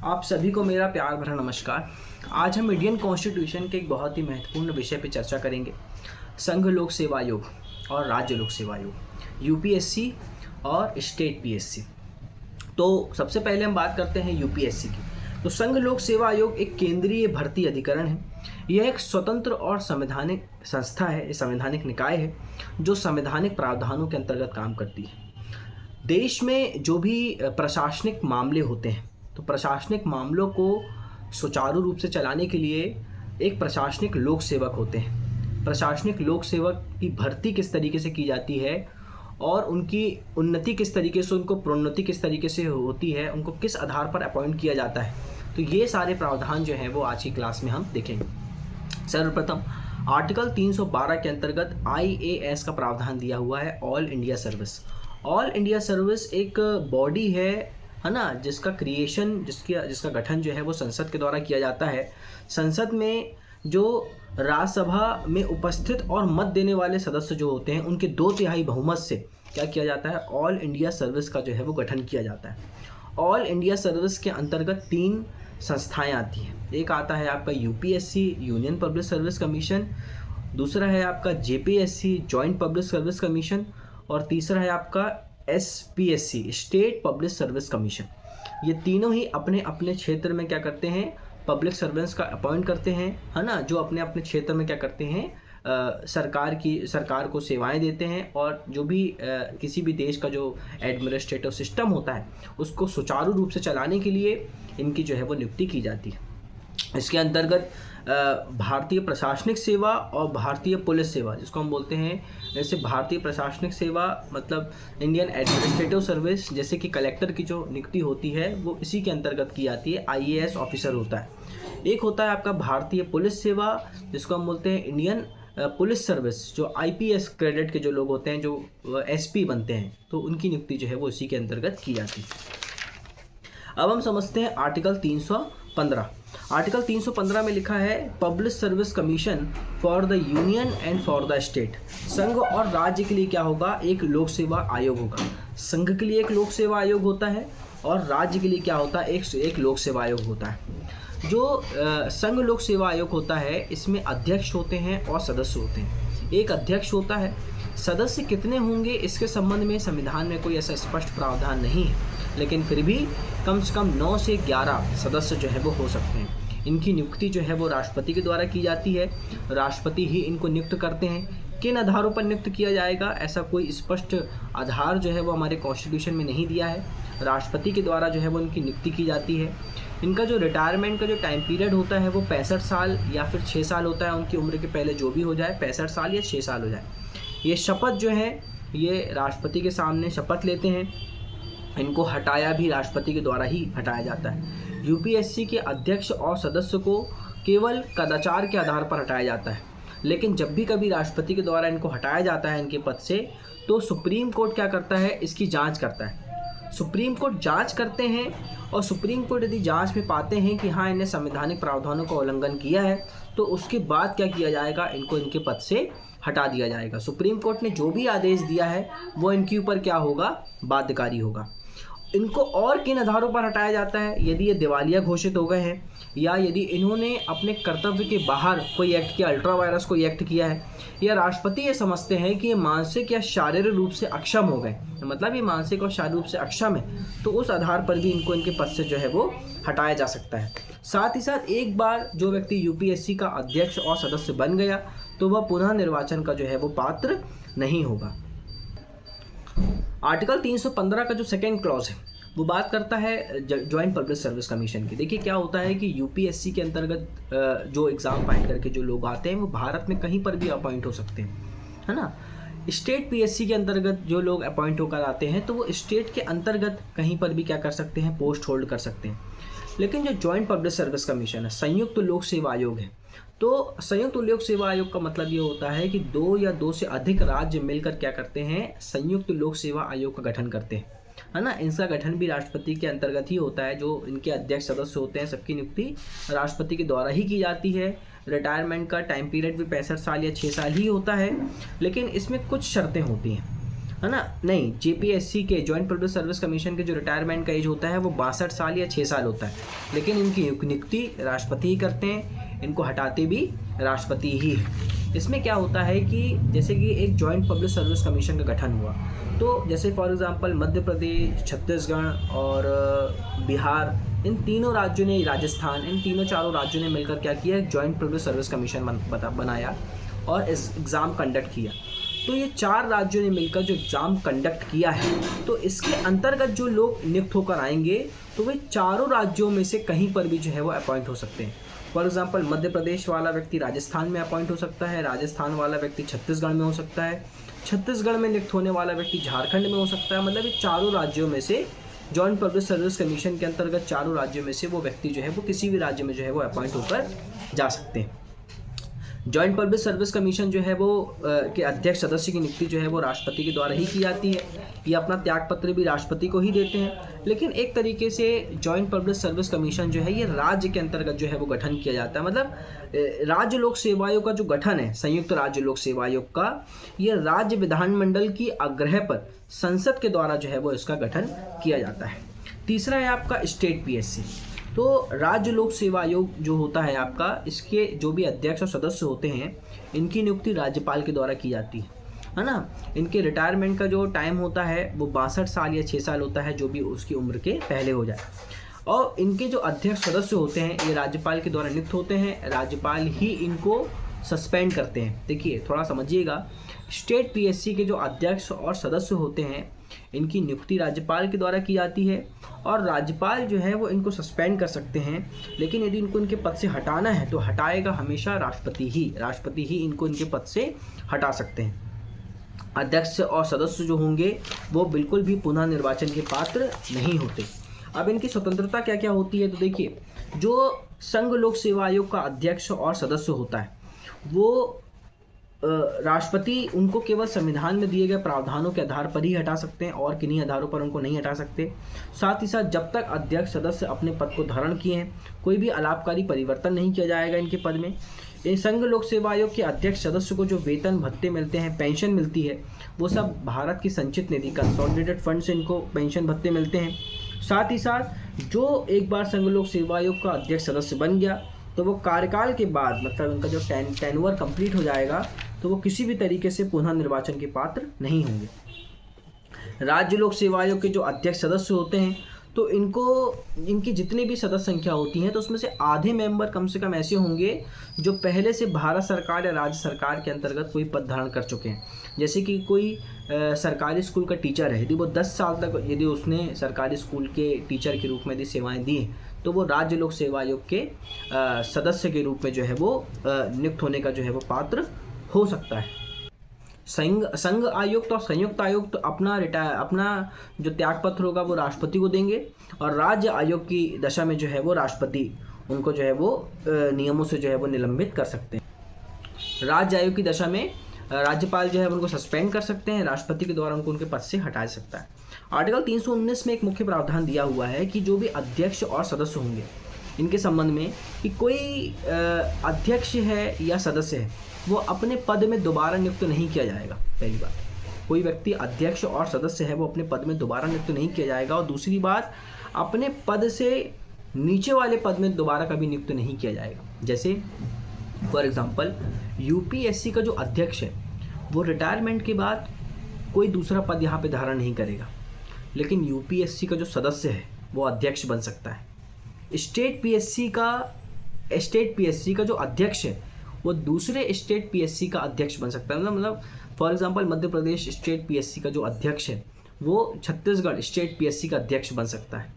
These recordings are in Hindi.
आप सभी को मेरा प्यार भरा नमस्कार। आज हम इंडियन कॉन्स्टिट्यूशन के एक बहुत ही महत्वपूर्ण विषय पर चर्चा करेंगे, संघ लोक सेवा आयोग और राज्य लोक सेवा आयोग, यूपीएससी और स्टेट पीएससी। तो सबसे पहले हम बात करते हैं यूपीएससी की। तो संघ लोक सेवा आयोग एक केंद्रीय भर्ती अधिकरण है। यह एक स्वतंत्र और संवैधानिक संस्था है, संवैधानिक निकाय है जो संवैधानिक प्रावधानों के अंतर्गत काम करती है। देश में जो भी प्रशासनिक मामले होते हैं, तो प्रशासनिक मामलों को सुचारू रूप से चलाने के लिए एक प्रशासनिक लोक सेवक होते हैं। प्रशासनिक लोक सेवक की भर्ती किस तरीके से की जाती है और उनकी उन्नति किस तरीके से, उनको प्रोन्नति किस तरीके से होती है, उनको किस आधार पर अपॉइंट किया जाता है, तो ये सारे प्रावधान जो हैं वो आज की क्लास में हम देखेंगे। सर्वप्रथम आर्टिकल 312 के अंतर्गत IAS का प्रावधान दिया हुआ है, all India service. All India service एक बॉडी है ना, जिसका क्रिएशन, जिसका गठन जो है वो संसद के द्वारा किया जाता है। संसद में जो राज्यसभा में उपस्थित और मत देने वाले सदस्य जो होते हैं, उनके 2/3 बहुमत से क्या किया जाता है, ऑल इंडिया सर्विस का जो है वो गठन किया जाता है। ऑल इंडिया सर्विस के अंतर्गत 3 संस्थाएं आती हैं। एक आता है आपका UPSC, union public service commission, दूसरा है आपका JPSC, joint public service commission, और तीसरा है आपका SPSC, state public service commission. ये तीनों ही अपने अपने क्षेत्र में क्या करते हैं, पब्लिक सर्वेंट्स का अपॉइंट करते हैं, है ना, जो अपने अपने क्षेत्र में क्या करते हैं, सरकार को सेवाएं देते हैं और जो भी किसी भी देश का जो एडमिनिस्ट्रेटिव सिस्टम होता है उसको सुचारू रूप से चलाने के लिए इनकी जो है वो नियुक्ति की जाती है। इसके अंतर्गत भारतीय प्रशासनिक सेवा और भारतीय पुलिस सेवा, जिसको हम बोलते हैं, जैसे भारतीय प्रशासनिक सेवा मतलब इंडियन एडमिनिस्ट्रेटिव सर्विस, जैसे कि कलेक्टर की जो नियुक्ति होती है वो इसी के अंतर्गत की जाती है, IAS ऑफिसर होता है। एक होता है आपका भारतीय पुलिस सेवा, जिसको हम बोलते हैं इंडियन पुलिस सर्विस, जो IPS क्रेडिट के जो लोग होते हैं, जो SP बनते हैं, तो उनकी नियुक्ति जो है वो इसी के अंतर्गत की जाती है। अब हम समझते हैं आर्टिकल 315। आर्टिकल 315 में लिखा है public service commission for the union and for the state. संघ और राज्य के लिए क्या होगा, एक लोक सेवा आयोग होगा। संघ के लिए एक लोक सेवा आयोग होता है और राज्य के लिए क्या होता है, एक लोक सेवा आयोग होता है। जो संघ लोक सेवा आयोग होता है, इसमें अध्यक्ष होते हैं और सदस्य होते हैं। एक अध्यक्ष होता है, सदस्य कितने होंगे इसके संबंध में संविधान में कोई ऐसा स्पष्ट प्रावधान नहीं है, लेकिन फिर भी कम से कम 9 से 11 सदस्य जो है वो हो सकते हैं। इनकी नियुक्ति जो है वो राष्ट्रपति के द्वारा की जाती है। राष्ट्रपति ही इनको नियुक्त करते हैं। किन आधारों पर नियुक्त किया जाएगा, ऐसा कोई स्पष्ट आधार जो है वो हमारे कॉन्स्टिट्यूशन में नहीं दिया है। राष्ट्रपति के द्वारा जो है वो इनकी नियुक्ति की जाती है। इनका जो रिटायरमेंट का जो टाइम पीरियड होता है वो 65 साल या फिर 6 साल होता है। उनकी उम्र के पहले जो भी हो जाए, 65 साल या 6 साल हो जाए। ये शपथ जो है ये राष्ट्रपति के सामने शपथ लेते हैं। इनको हटाया भी राष्ट्रपति के द्वारा ही हटाया जाता है। यूपीएससी के अध्यक्ष और सदस्य को केवल कदाचार के आधार पर हटाया जाता है, लेकिन जब भी कभी राष्ट्रपति के द्वारा इनको हटाया जाता है इनके पद से, तो सुप्रीम कोर्ट क्या करता है, इसकी जांच करता है। सुप्रीम कोर्ट जांच करते हैं और सुप्रीम कोर्ट यदि जांच में पाते हैं कि हाँ इन्हें संवैधानिक प्रावधानों का उल्लंघन किया है, तो उसके बाद क्या किया जाएगा, इनको इनके पद से हटा दिया जाएगा। सुप्रीम कोर्ट ने जो भी आदेश दिया है वो इनके ऊपर क्या होगा, बाध्यकारी होगा। इनको और किन आधारों पर हटाया जाता है, यदि ये दिवालिया घोषित हो गए हैं या यदि इन्होंने अपने कर्तव्य के बाहर कोई एक्ट किया, अल्ट्रा वायरस कोई एक्ट किया है, या राष्ट्रपति ये समझते हैं कि ये मानसिक या शारीरिक रूप से अक्षम हो गए, मतलब ये मानसिक और शारीरिक रूप से अक्षम है, तो उस आधार पर भी इनको इनके पद से जो है वो हटाया जा सकता है। साथ ही साथ एक बार जो व्यक्ति यूपीएससी का अध्यक्ष और सदस्य बन गया तो वह पुनः निर्वाचन का जो है वो पात्र नहीं होगा। आर्टिकल 315 का जो सेकेंड क्लॉज है वो बात करता है जॉइंट पब्लिक सर्विस कमीशन की। देखिए क्या होता है कि यूपीएससी के अंतर्गत जो एग्ज़ाम फाइल करके जो लोग आते हैं वो भारत में कहीं पर भी अपॉइंट हो सकते हैं, है ना। स्टेट पीएससी के अंतर्गत जो लोग अपॉइंट होकर आते हैं तो वो स्टेट के अंतर्गत कहीं पर भी क्या कर सकते हैं, पोस्ट होल्ड कर सकते हैं। लेकिन जो जॉइंट पब्लिक सर्विस कमीशन है, संयुक्त लोक सेवा आयोग है, तो संयुक्त लोक सेवा आयोग का मतलब ये होता है कि 2 या 2 से अधिक राज्य मिलकर क्या करते हैं, संयुक्त लोक सेवा आयोग का गठन करते हैं, है ना। इनका गठन भी राष्ट्रपति के अंतर्गत ही होता है। जो इनके अध्यक्ष सदस्य होते हैं सबकी नियुक्ति राष्ट्रपति के द्वारा ही की जाती है। रिटायरमेंट का टाइम पीरियड भी 65 साल या 6 साल ही होता है, लेकिन इसमें कुछ शर्तें होती हैं, है ना। नहीं, जेपीएससी के जॉइंट पब्लिक सर्विस कमीशन के जो रिटायरमेंट का एज होता है वो 62 साल या 6 साल होता है, लेकिन इनकी नियुक्ति राष्ट्रपति ही करते हैं, इनको हटाते भी राष्ट्रपति ही है। इसमें क्या होता है कि जैसे कि एक जॉइंट पब्लिक सर्विस कमीशन का गठन हुआ, तो जैसे फॉर एग्जांपल मध्य प्रदेश, छत्तीसगढ़ और बिहार, इन तीनों राज्यों ने, राजस्थान, इन तीनों चारों राज्यों ने मिलकर क्या किया, एक जॉइंट पब्लिक सर्विस कमीशन बनाया और इस एग्ज़ाम कंडक्ट किया। तो ये 4 राज्यों ने मिलकर जो एग्ज़ाम कंडक्ट किया है, तो इसके अंतर्गत जो लोग नियुक्त होकर आएंगे तो वे चारों राज्यों में से कहीं पर भी जो है वो अपॉइंट हो सकते हैं। फॉर एग्जांपल मध्य प्रदेश वाला व्यक्ति राजस्थान में अपॉइंट हो सकता है, राजस्थान वाला व्यक्ति छत्तीसगढ़ में हो सकता है, छत्तीसगढ़ में नियुक्त होने वाला व्यक्ति झारखंड में हो सकता है। मतलब ये चारों राज्यों में से जॉइंट पब्लिक सर्विस कमीशन के अंतर्गत चारों राज्यों में से वो व्यक्ति जो है वो किसी भी राज्य में जो है वो अपॉइंट होकर जा सकते हैं। जॉइंट पब्लिक सर्विस कमीशन जो है वो के अध्यक्ष सदस्य की नियुक्ति जो है वो राष्ट्रपति के द्वारा ही की जाती है। ये अपना त्यागपत्र भी राष्ट्रपति को ही देते हैं। लेकिन एक तरीके से जॉइंट पब्लिक सर्विस कमीशन जो है ये राज्य के अंतर्गत जो है वो गठन किया जाता है। मतलब राज्य लोक सेवा आयोग का जो गठन है, संयुक्त राज्य लोक सेवा आयोग का, ये राज्य विधानमंडल की आग्रह पर संसद के द्वारा जो है वो इसका गठन किया जाता है। तीसरा है आपका स्टेट पीएससी। तो राज्य लोक सेवा आयोग जो होता है आपका, इसके जो भी अध्यक्ष और सदस्य होते हैं, इनकी नियुक्ति राज्यपाल के द्वारा की जाती है ना। इनके रिटायरमेंट का जो टाइम होता है वो 62 साल या 6 साल होता है, जो भी उसकी उम्र के पहले हो जाए। और इनके जो अध्यक्ष सदस्य होते हैं ये राज्यपाल के द्वारा नियुक्त होते हैं, राज्यपाल ही इनको सस्पेंड करते हैं। देखिए थोड़ा समझिएगा, स्टेट पीएससी के जो अध्यक्ष और सदस्य होते हैं इनकी नियुक्ति राज्यपाल के द्वारा की जाती है और राज्यपाल जो है वो इनको सस्पेंड कर सकते हैं, लेकिन यदि इनको इनके पद से हटाना है तो हटाएगा हमेशा राष्ट्रपति ही इनको इनके पद से हटा सकते हैं। अध्यक्ष और सदस्य जो होंगे वो बिल्कुल भी पुनः निर्वाचन के पात्र नहीं होते। अब इनकी स्वतंत्रता क्या क्या होती है, तो देखिए जो संघ लोक सेवा आयोग का अध्यक्ष और सदस्य होता है वो राष्ट्रपति उनको केवल संविधान में दिए गए प्रावधानों के आधार पर ही हटा सकते हैं और किन्हीं आधारों पर उनको नहीं हटा सकते। साथ ही साथ जब तक अध्यक्ष सदस्य अपने पद को धारण किए हैं कोई भी अलाभकारी परिवर्तन नहीं किया जाएगा इनके पद में। ये संघ लोक सेवा आयोग के अध्यक्ष सदस्य को जो वेतन भत्ते मिलते हैं, पेंशन मिलती है, वो सब भारत की संचित निधि कंसोलिडेटेड फंड से इनको पेंशन भत्ते मिलते हैं। साथ ही साथ जो एक बार संघ लोक सेवा आयोग का अध्यक्ष सदस्य बन गया तो वो कार्यकाल के बाद, मतलब उनका जो टेन्योर कंप्लीट हो जाएगा, तो वो किसी भी तरीके से पुनः निर्वाचन के पात्र नहीं होंगे। राज्य लोक सेवा आयोग के जो अध्यक्ष सदस्य होते हैं तो इनकी जितनी भी सदस्य संख्या होती है तो उसमें से आधे मेंबर कम से कम ऐसे होंगे जो पहले से भारत सरकार या राज्य सरकार के अंतर्गत कोई पद धारण कर चुके हैं। जैसे कि कोई सरकारी स्कूल का टीचर है, यदि वो 10 साल तक यदि उसने सरकारी स्कूल के टीचर के रूप में यदि सेवाएं दी तो वो राज्य लोक सेवा आयोग के सदस्य के रूप में जो है वो नियुक्त होने का जो है वो पात्र हो सकता है। संघ आयुक्त और संयुक्त आयुक्त अपना जो त्यागपत्र होगा वो राष्ट्रपति को देंगे और राज्य आयोग की दशा में जो है वो राष्ट्रपति उनको जो है वो नियमों से जो है वो निलंबित कर सकते हैं। राज्य आयोग की दशा में राज्यपाल जो है उनको सस्पेंड कर सकते हैं, राष्ट्रपति के द्वारा उनको उनके पद से हटा सकता है। आर्टिकल 319 में एक मुख्य प्रावधान दिया हुआ है कि जो भी अध्यक्ष और सदस्य होंगे इनके संबंध में कि कोई अध्यक्ष है या सदस्य है वो अपने पद में दोबारा नियुक्त नहीं किया जाएगा। पहली बात, कोई व्यक्ति अध्यक्ष और सदस्य है वो अपने पद में दोबारा नियुक्त नहीं किया जाएगा। और दूसरी बात, अपने पद से नीचे वाले पद में दोबारा कभी नियुक्त नहीं किया जाएगा। जैसे फॉर एग्जांपल यूपीएससी का जो अध्यक्ष है वो रिटायरमेंट के बाद कोई दूसरा पद यहाँ पे धारण नहीं करेगा, लेकिन यूपीएससी का जो सदस्य है वो अध्यक्ष बन सकता है। स्टेट पीएससी का जो अध्यक्ष है वो दूसरे स्टेट पीएससी का अध्यक्ष बन सकता है। मतलब for example Madhya Pradesh state PSC का जो अध्यक्ष है वो छत्तीसगढ़ स्टेट पीएससी का अध्यक्ष बन सकता है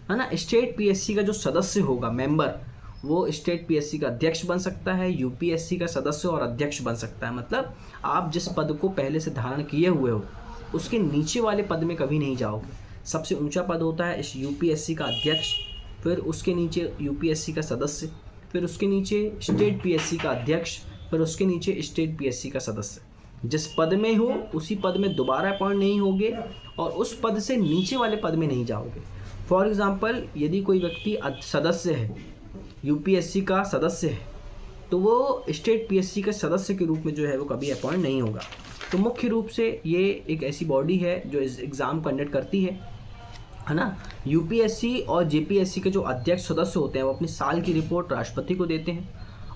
ना। स्टेट पीएससी का जो सदस्य होगा मेंबर वो स्टेट पीएससी का अध्यक्ष बन सकता है, यूपीएससी का सदस्य और अध्यक्ष बन सकता है। मतलब आप जिस पद को पहले से धारण किए हुए हो उसके नीचे वाले पद में कभी नहीं जाओगे। सबसे ऊंचा पद होता है इस यूपीएससी का अध्यक्ष, फिर उसके नीचे यूपीएससी का सदस्य, फिर उसके नीचे स्टेट पीएससी का अध्यक्ष, फिर उसके नीचे स्टेट पीएससी का सदस्य। जिस पद में हो उसी पद में दोबारा अपॉइंट नहीं होगे और उस पद से नीचे वाले पद में नहीं जाओगे। फॉर एग्जांपल यदि कोई व्यक्ति सदस्य है, यूपीएससी का सदस्य है, तो वो स्टेट पीएससी के सदस्य के रूप में जो है वो कभी अपॉइंट नहीं होगा। तो मुख्य रूप से ये एक ऐसी बॉडी है जो एग्ज़ाम कंडक्ट करती है ना। यूपीएससी और जेपीएससी के जो अध्यक्ष सदस्य होते हैं वो अपनी साल की रिपोर्ट राष्ट्रपति को देते हैं,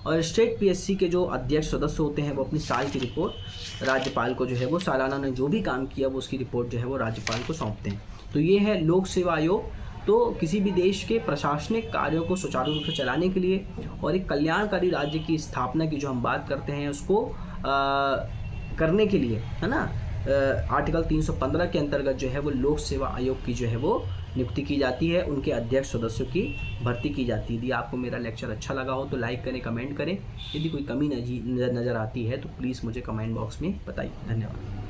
और स्टेट पीएससी के जो अध्यक्ष सदस्य होते हैं वो अपनी साल की रिपोर्ट राज्यपाल को जो है वो सालाना ने जो भी काम किया वो उसकी रिपोर्ट जो है वो राज्यपाल को सौंपते हैं। तो ये है लोक सेवा आयोग। तो किसी भी देश के प्रशासनिक कार्यों को सुचारू रूप से चलाने के लिए और एक कल्याणकारी राज्य की स्थापना की जो हम बात करते हैं उसको करने के लिए, है ना, आर्टिकल 315 के अंतर्गत जो है वो लोक सेवा आयोग की जो है वो नियुक्ति की जाती है, उनके अध्यक्ष सदस्यों की भर्ती की जाती है। यदि आपको मेरा लेक्चर अच्छा लगा हो तो लाइक करें, कमेंट करें। यदि कोई कमी नज़र आती है तो प्लीज़ मुझे कमेंट बॉक्स में बताइए। धन्यवाद।